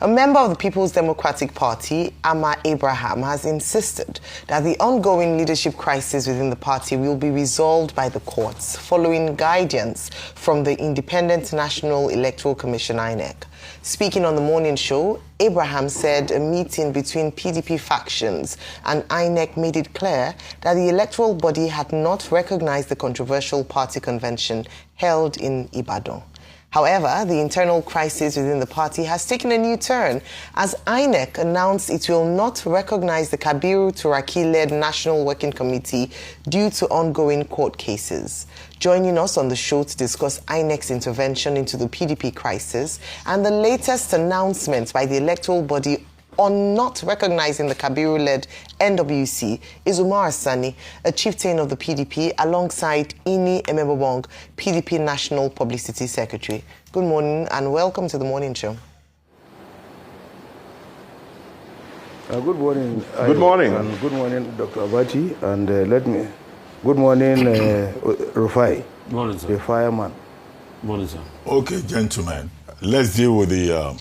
A member of the People's Democratic Party, Amma Abraham, has insisted that the ongoing leadership crisis within the party will be resolved by the courts following guidance from the Independent National Electoral Commission INEC. Speaking on the morning show, Abraham said a meeting between PDP factions and INEC made it clear that the electoral body had not recognized the controversial party convention held in Ibadan. However, the internal crisis within the party has taken a new turn as INEC announced it will not recognize the Turaki-Led National Working Committee due to ongoing court cases. Joining us on the show to discuss INEC's intervention into the PDP crisis and the latest announcement by the electoral body on not recognizing the Kabiru-led NWC is Umar Sani, a chieftain of the PDP, alongside Ememobong, PDP National Publicity Secretary. Good morning and welcome to the morning show. Good morning. Good morning. And good morning, Dr. Abati. And good morning, Rufai. Good morning, sir. The fireman. Good morning, sir. Okay, gentlemen, let's deal with the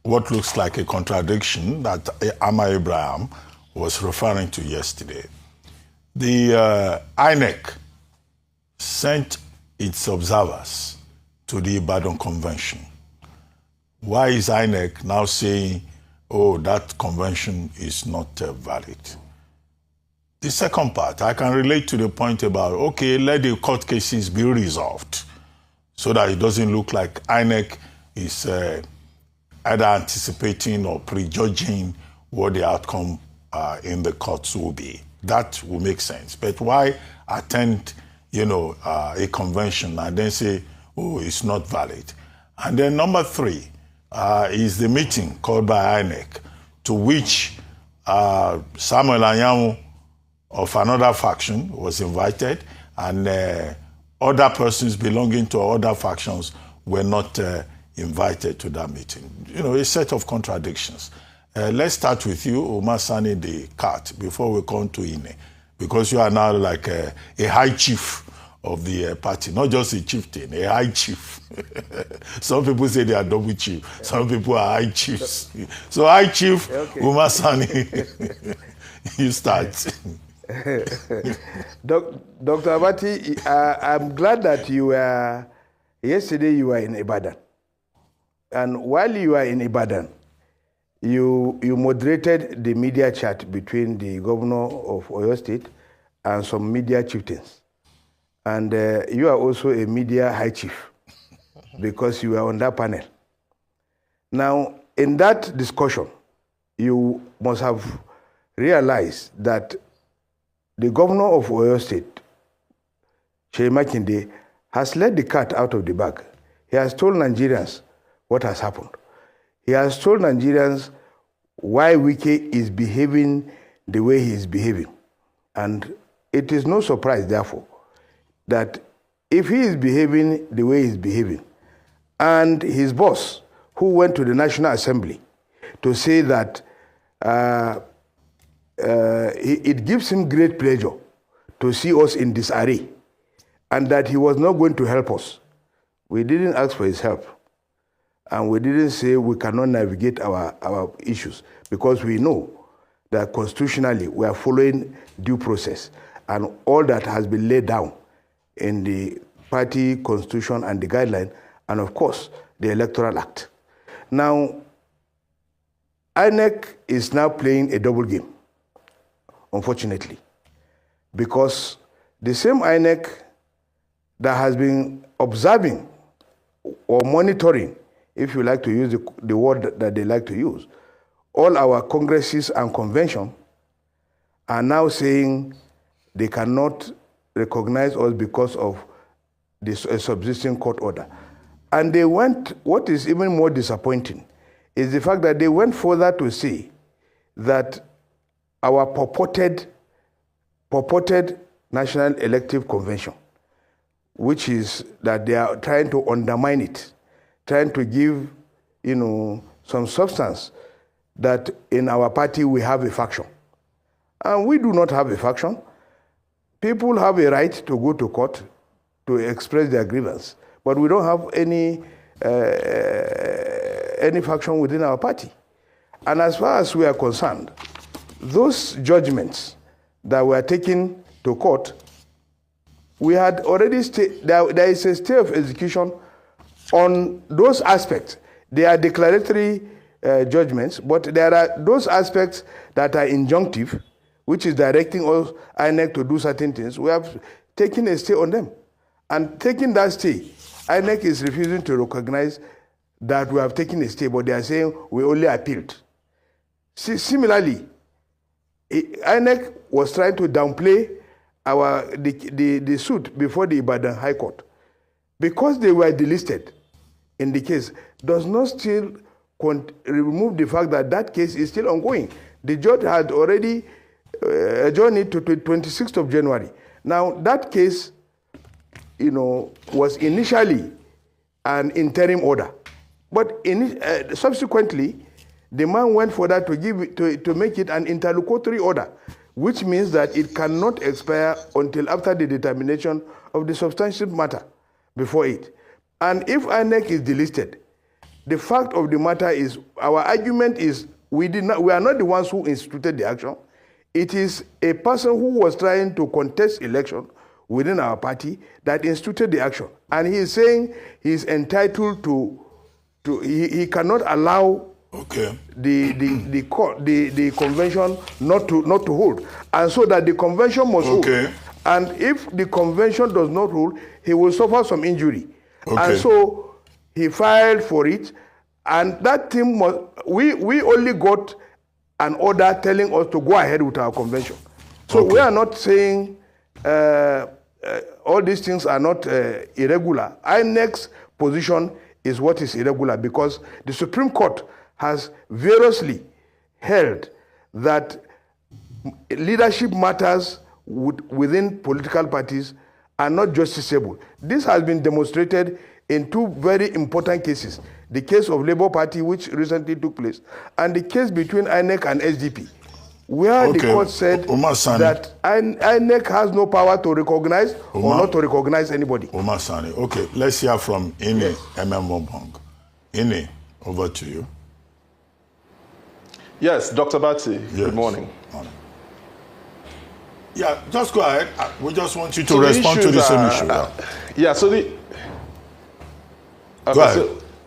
what looks like a contradiction that Amma Abraham was referring to yesterday. The INEC sent its observers to the Ibadan Convention. Why is INEC now saying, oh, that convention is not valid? The second part, I can relate to the point about, okay, let the court cases be resolved so that it doesn't look like INEC is either anticipating or prejudging what the outcome in the courts will be. That will make sense. But why attend, a convention and then say, oh, it's not valid? And then number three is the meeting called by INEC, to which Samuel Anyanwu of another faction was invited, and other persons belonging to other factions were not invited to that meeting. A set of contradictions. Let's start with you, Umar Sani, the cat, before we come to INE, because you are now like a high chief of the party, not just a chieftain, a high chief. Some people say they are double chief. Some people are high chiefs. So high chief, okay. Umar Sani, you start. Dr. Abati, I'm glad that yesterday you were in Ibadan. And while you were in Ibadan, you moderated the media chat between the governor of Oyo State and some media chieftains. And you are also a media high chief because you were on that panel. Now, in that discussion, you must have realized that the governor of Oyo State, Seyi Makinde, has let the cat out of the bag. He has told Nigerians what has happened. He has told Nigerians why Wike is behaving the way he is behaving. And it is no surprise, therefore, that if he is behaving the way he is behaving, and his boss, who went to the National Assembly to say that it gives him great pleasure to see us in disarray, and that he was not going to help us. We didn't ask for his help. And we didn't say we cannot navigate our issues, because we know that constitutionally we are following due process and all that has been laid down in the party constitution and the guideline, and of course the Electoral Act. Now, INEC is now playing a double game, unfortunately, because the same INEC that has been observing or monitoring, if you like to use the word that they like to use, all our congresses and convention are now saying they cannot recognize us because of this subsisting court order. And they went, what is even more disappointing is the fact that they went further to say that our purported National Elective Convention, which is that they are trying to undermine it, trying to give, some substance that in our party we have a faction. And we do not have a faction. People have a right to go to court to express their grievance, but we don't have any any faction within our party. And as far as we are concerned, those judgments that were taken to court, we had already there is a stay of execution on those aspects. They are declaratory judgments, but there are those aspects that are injunctive, which is directing us, INEC, to do certain things. We have taken a stay on them. And taking that stay, INEC is refusing to recognize that we have taken a stay, but they are saying we only appealed. Similarly, INEC was trying to downplay the suit before the Ibadan High Court. Because they were delisted in the case, does not still remove the fact that that case is still ongoing. The judge had already adjourned it to 26th of January. Now, that case, was initially an interim order. But subsequently, the man went for that to make it an interlocutory order, which means that it cannot expire until after the determination of the substantive matter before it. And if INEC is delisted, the fact of the matter is, our argument is, we are not the ones who instituted the action. It is a person who was trying to contest election within our party that instituted the action. And he is saying he is entitled he cannot allow the convention not to hold. And so that the convention must hold. And if the convention does not hold, he will suffer some injury. And so he filed for it. And that thing we only got an order telling us to go ahead with our convention. So we are not saying all these things are not irregular. INEC's position is what is irregular, because the Supreme Court has variously held that leadership matters within political parties are not justiciable. This has been demonstrated in two very important cases. The case of Labour Party, which recently took place, and the case between INEC and SDP, where the court said that INEC has no power to recognize or not to recognize anybody. Umar Sani. Okay, let's hear from Ine Ememobong. Ine, over to you. Yes, Dr. Bati, yes. Good morning. Yeah, just go ahead. We just want you to respond to the same issue.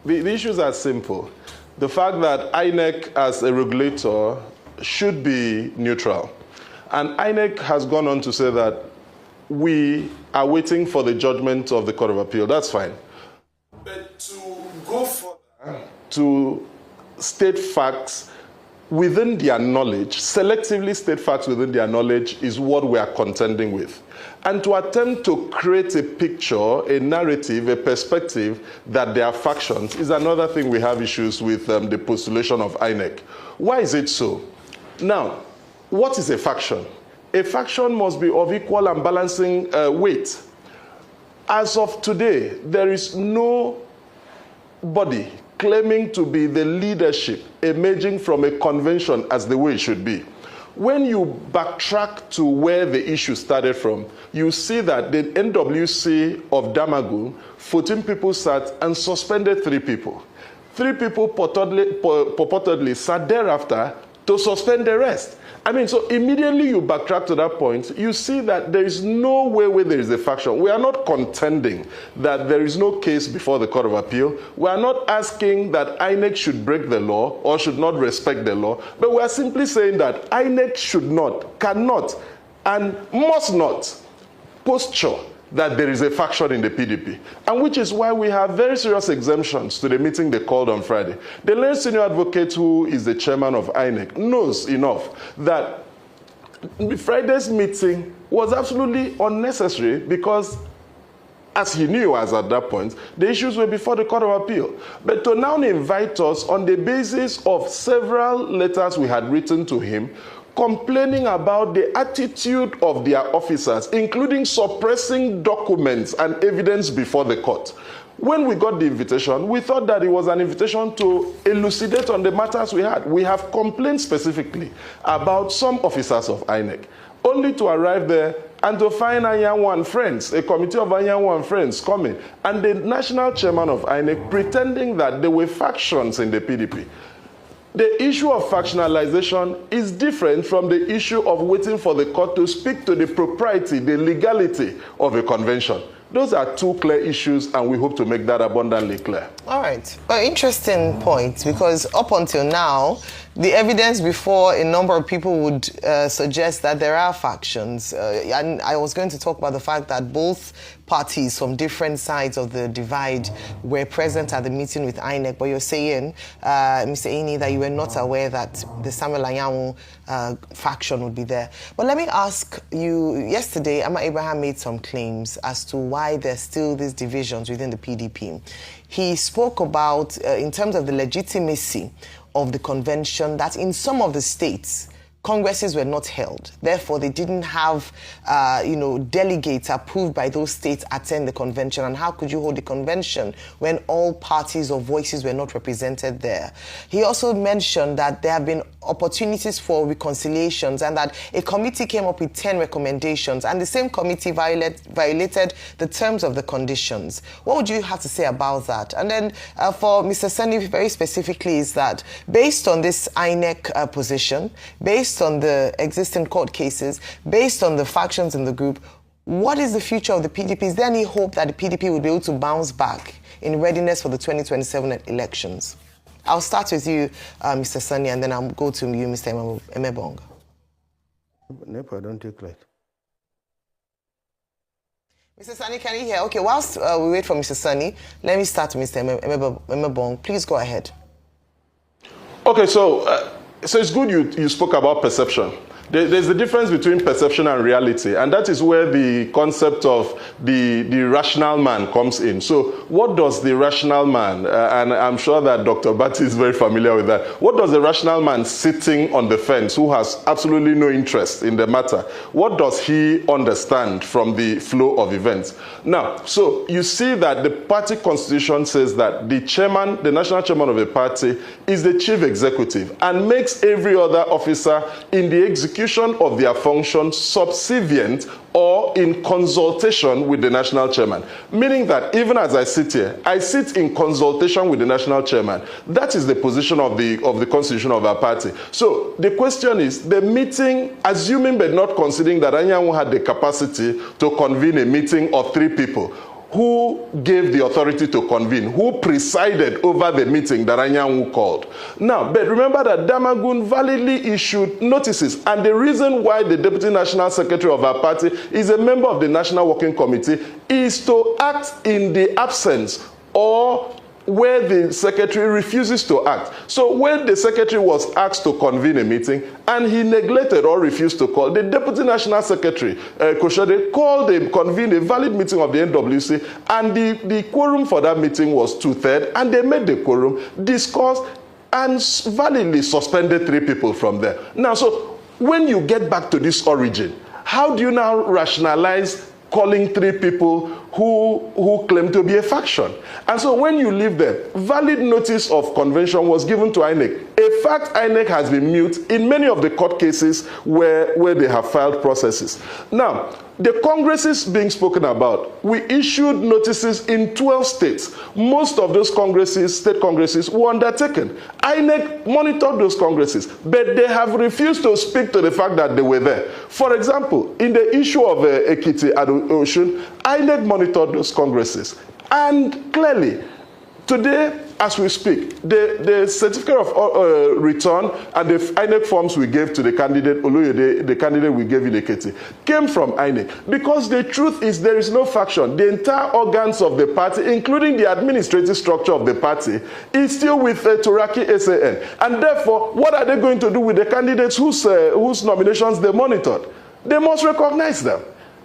The issues are simple. The fact that INEC as a regulator should be neutral. And INEC has gone on to say that we are waiting for the judgment of the Court of Appeal. That's fine. But to go further, to state facts within their knowledge, selectively state facts within their knowledge, is what we are contending with. And to attempt to create a picture, a narrative, a perspective that there are factions is another thing we have issues with the postulation of INEC. Why is it so? Now, what is a faction? A faction must be of equal and balancing weight. As of today, there is no body claiming to be the leadership emerging from a convention as the way it should be. When you backtrack to where the issue started from, you see that the NWC of Damagun, 14 people sat and suspended 3 people. 3 people purportedly sat thereafter to suspend the rest. I mean, so immediately you backtrack to that point, you see that there is no way where there is a faction. We are not contending that there is no case before the Court of Appeal. We are not asking that INEC should break the law or should not respect the law, but we are simply saying that INEC should not, cannot, and must not posture that there is a faction in the PDP, and which is why we have very serious exemptions to the meeting they called on Friday. The late senior advocate, who is the chairman of INEC, knows enough that Friday's meeting was absolutely unnecessary, because, as he knew as at that point, the issues were before the Court of Appeal. But to now invite us on the basis of several letters we had written to him, complaining about the attitude of their officers, including suppressing documents and evidence before the court. When we got the invitation, we thought that it was an invitation to elucidate on the matters we had. We have complained specifically about some officers of INEC. only to arrive there and to find Anyanwu and friends, a committee of Anyanwu and friends coming, and the national chairman of INEC pretending that there were factions in the PDP. The issue of factionalization is different from the issue of waiting for the court to speak to the propriety, the legality of a convention. Those are two clear issues, and we hope to make that abundantly clear. All right. Well, interesting point, because up until now, the evidence before a number of people would suggest that there are factions. And I was going to talk about the fact that both parties from different sides of the divide were present at the meeting with INEC. But you're saying, Mr. Ini, that you were not aware that the Samuel Anyanwu faction would be there. But let me ask you, yesterday, Ama Abraham made some claims as to why there's still these divisions within the PDP. He spoke about, in terms of the legitimacy of the convention, that in some of the states, congresses were not held. Therefore, they didn't have, delegates approved by those states attend the convention. And how could you hold the convention when all parties or voices were not represented there? He also mentioned that there have been opportunities for reconciliations and that a committee came up with 10 recommendations and the same committee violated the terms of the conditions. What would you have to say about that? And then for Mr. Sani, very specifically, is that based on this INEC position, based on the existing court cases, based on the factions in the group, what is the future of the PDP? Is there any hope that the PDP will be able to bounce back in readiness for the 2027 elections? I'll start with you, Mr. Sani, and then I'll go to you, Mr. Ememobong. NEPA, don't take light. Mr. Sani, can you hear? Okay, whilst we wait for Mr. Sani, let me start with Mr. Ememobong. Please go ahead. Okay, so it's good you spoke about perception. There's a difference between perception and reality, and that is where the concept of the rational man comes in. So what does the rational man, and I'm sure that Dr. Bati is very familiar with that, what does the rational man sitting on the fence who has absolutely no interest in the matter, what does he understand from the flow of events? Now, so you see that the party constitution says that the chairman, the national chairman of a party, is the chief executive and makes every other officer in the execution of their function subservient or in consultation with the national chairman. Meaning that even as I sit here, I sit in consultation with the national chairman. That is the position of the constitution of our party. So the question is, the meeting, assuming but not considering that Anyanwu had the capacity to convene a meeting of 3 people, who gave the authority to convene, who presided over the meeting that Anyanwu called. Now, but remember that Damagun validly issued notices, and the reason why the Deputy National Secretary of our party is a member of the National Working Committee is to act in the absence or where the secretary refuses to act. So when the secretary was asked to convene a meeting and he neglected or refused to call, the Deputy National Secretary, Koshode, convened a valid meeting of the NWC, and the quorum for that meeting was 2/3, and they made the quorum, discussed, and validly suspended 3 people from there. Now, so when you get back to this origin, how do you now rationalize calling 3 people who claim to be a faction? And so when you leave there, valid notice of convention was given to INEC. In fact, INEC has been mute in many of the court cases where they have filed processes. Now, the congresses being spoken about, we issued notices in 12 states. Most of those congresses, state congresses, were undertaken. INEC monitored those congresses, but they have refused to speak to the fact that they were there. For example, in the issue of Ekiti and Osun, INEC monitored those congresses. And clearly, today, as we speak, the certificate of return and the INEC forms we gave to the candidate, Oloyede, the candidate we gave in Ekiti, came from INEC. Because the truth is there is no faction. The entire organs of the party, including the administrative structure of the party, is still with Turaki-SAN. And therefore, what are they going to do with the candidates whose nominations they monitored? They must recognize them.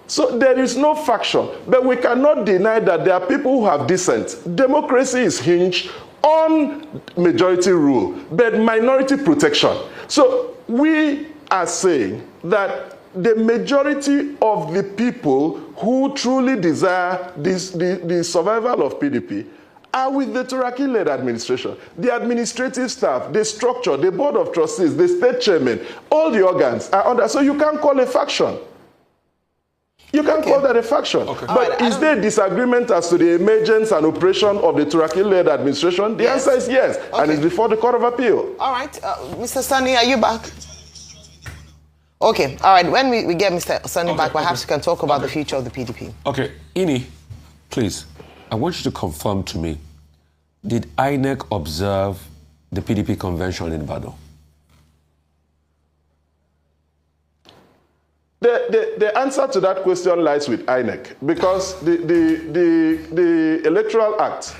So there is no faction, but we cannot deny that there are people who have dissent. Democracy is hinged on majority rule, but minority protection. So we are saying that the majority of the people who truly desire the survival of PDP are with the Turaki-Led administration. The administrative staff, the structure, the board of trustees, the state chairman, all the organs are under. So you can't call a faction. You can't call that a faction. Okay. But is there disagreement as to the emergence and operation of the Turaki-Led administration? The answer is yes, and it's before the Court of Appeal. All right. Mr. Sani, are you back? Okay. All right. When we get Mr. Sani back, perhaps we can talk about the future of the PDP. Okay. Ini, please, I want you to confirm to me, did INEC observe the PDP convention in Ibadan? The answer to that question lies with INEC, because the Electoral Act,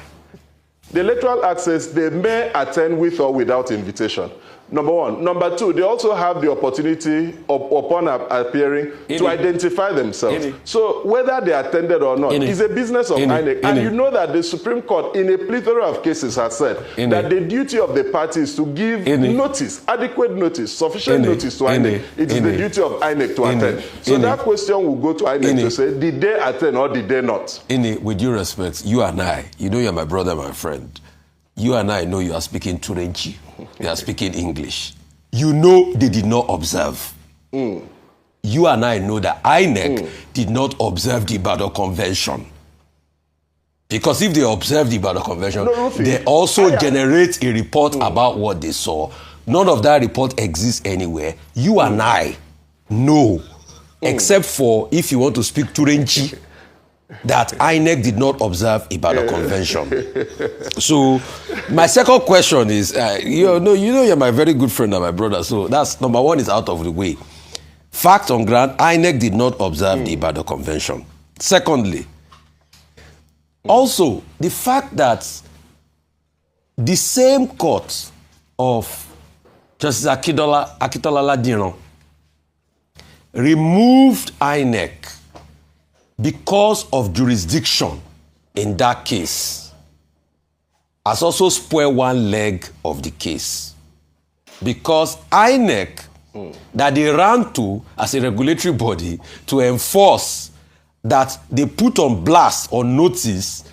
says they may attend with or without invitation. Number one. Number two, they also have the opportunity upon appearing to identify themselves. So whether they attended or not is a business of INEC. And you know that the Supreme Court, in a plethora of cases, has said that the duty of the party is to give notice, adequate notice, sufficient notice to INEC. It is the duty of INEC to attend. So that question will go to INEC to say, did they attend or did they not? With due respect, you and I, you know you're my brother, my friend. You and I know you are speaking Turenchi. You are speaking English. You know they did not observe. You and I know that INEC did not observe the Ibadan Convention. Because if they observe the Ibadan Convention, they also generate a report about what they saw. None of that report exists anywhere. You and I know, except for if you want to speak Turenchi, that INEC did not observe Ibadan Convention. So, my second question is, you know you're my very good friend and my brother, so that's number one is out of the way. Fact on ground, INEC did not observe the Ibadan Convention. Secondly, also, the fact that the same court of Justice Akitola Ladiran removed INEC because of jurisdiction in that case has also spoiled one leg of the case. Because INEC, that they ran to as a regulatory body to enforce that they put on blast or notice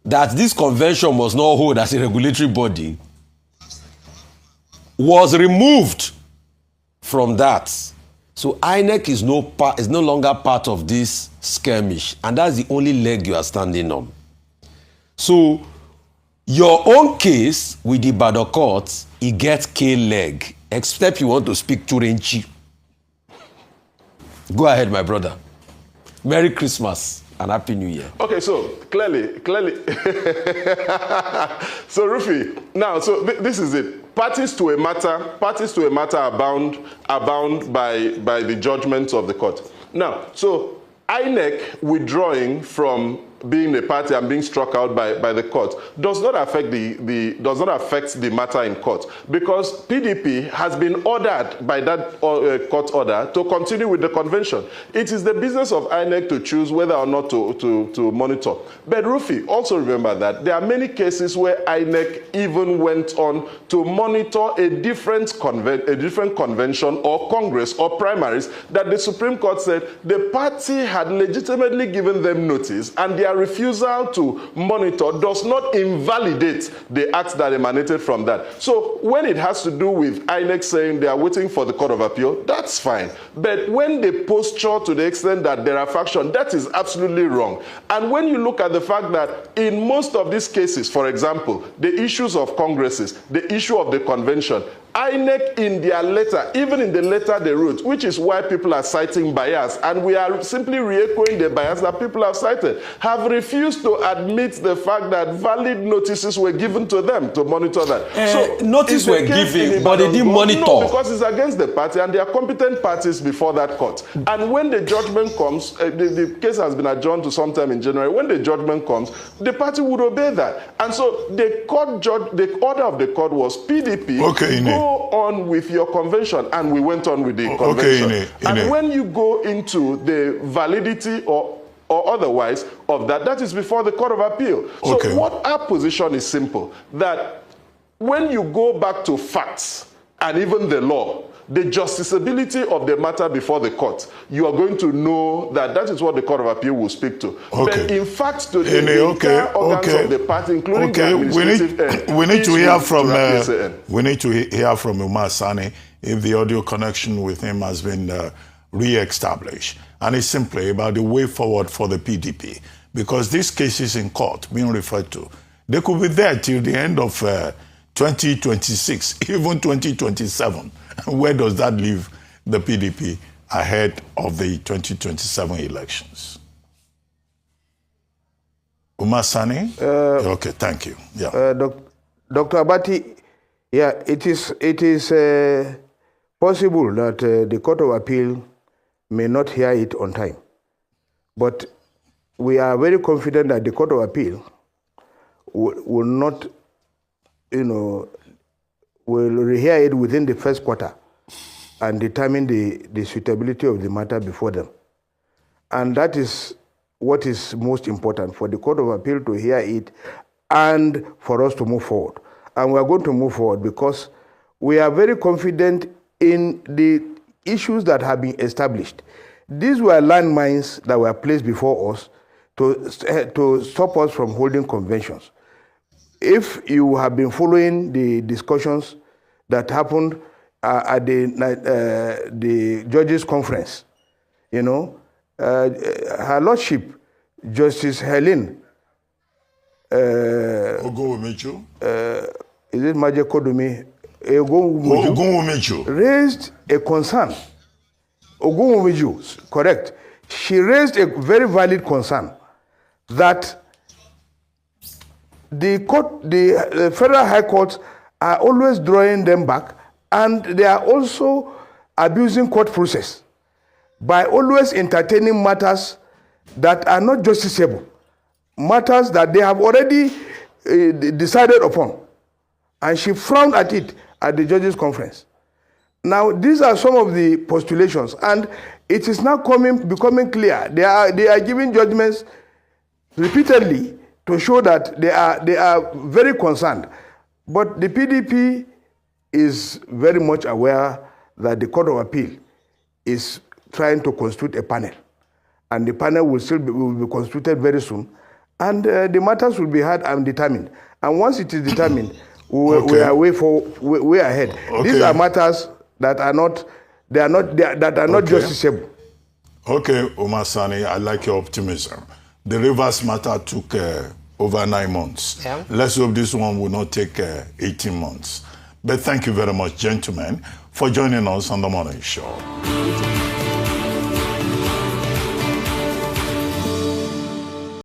that this convention must not hold as a regulatory body, was removed from that. So INEC is no longer part of this skirmish, and that's the only leg you are standing on. So your own case with the Ibadan courts, it gets K-leg, except you want to speak Turenchi. Go ahead, my brother. Merry Christmas and Happy New Year. Okay, so clearly. So Rufi, now, so this is it. Parties to a matter are bound by the judgments of the court. Now, so INEC withdrawing from being a party and being struck out by the court does not affect the matter in court, because PDP has been ordered by that court order to continue with the convention. It is the business of INEC to choose whether or not to monitor. But Rufi, also remember that there are many cases where INEC even went on to monitor a different convention or congress or primaries that the Supreme Court said the party had legitimately given them notice, and their refusal to monitor does not invalidate the acts that emanated from that. So when it has to do with INEC saying they are waiting for the Court of Appeal, that's fine. But when they posture to the extent that there are factions, that is absolutely wrong. And when you look at the fact that in most of these cases, for example, the issues of congresses, the issue of the convention, INEC in their letter, even in the letter they wrote, which is why people are citing bias, and we are simply re-echoing the bias that people have cited, have refused to admit the fact that valid notices were given to them to monitor that. So notices were given, but they didn't monitor. No, because it's against the party, and they are competent parties before that court. And when the judgment comes, the case has been adjourned to sometime in January. When the judgment comes, the party would obey that. And so the order of the court was PDP. Go on with your convention, and we went on with the convention. And when you go into the validity or otherwise of that, that is before the Court of Appeal. So what our position is simple, that when you go back to facts and even the law, the justiciability of the matter before the court, you are going to know that that is what the Court of Appeal will speak to. Okay. But in fact, to the entire organs of the party, including the administrative we need to hear from we need to hear from Umar Sani if the audio connection with him has been re-established. And it's simply about the way forward for the PDP. Because these cases in court being referred to, they could be there till the end of 2026, even 2027. Where does that leave the PDP ahead of the 2027 elections? Umar Sani? Okay, thank you. Yeah. Dr. Abati, yeah, it is possible that the Court of Appeal may not hear it on time. But we are very confident that the Court of Appeal will not, will rehear it within the first quarter and determine the suitability of the matter before them. And that is what is most important, for the Court of Appeal to hear it and for us to move forward. And we are going to move forward because we are very confident in the issues that have been established. These were landmines that were placed before us to stop us from holding conventions. If you have been following the discussions that happened at the judges' conference, Her Lordship, Justice Helen, Ogunwumeju, is it Maje Kodumi? Ogunwumeju raised a concern. Ogunwumeju, correct. She raised a very valid concern that the federal high courts are always drawing them back, and they are also abusing court process by always entertaining matters that are not justiciable, matters that they have already decided upon. And she frowned at it at the judges' conference. Now, these are some of the postulations, and it is now becoming clear. They are giving judgments repeatedly to show that they are very concerned. But the PDP is very much aware that the Court of Appeal is trying to constitute a panel, and the panel will be constituted very soon, and the matters will be heard and determined. And once it is determined, we are way ahead. Okay. These are matters that are not justiciable. Okay, Umar Sani, I like your optimism. The Rivers matter took over 9 months. Yeah. Let's hope this one will not take 18 months. But thank you very much, gentlemen, for joining us on The Morning Show.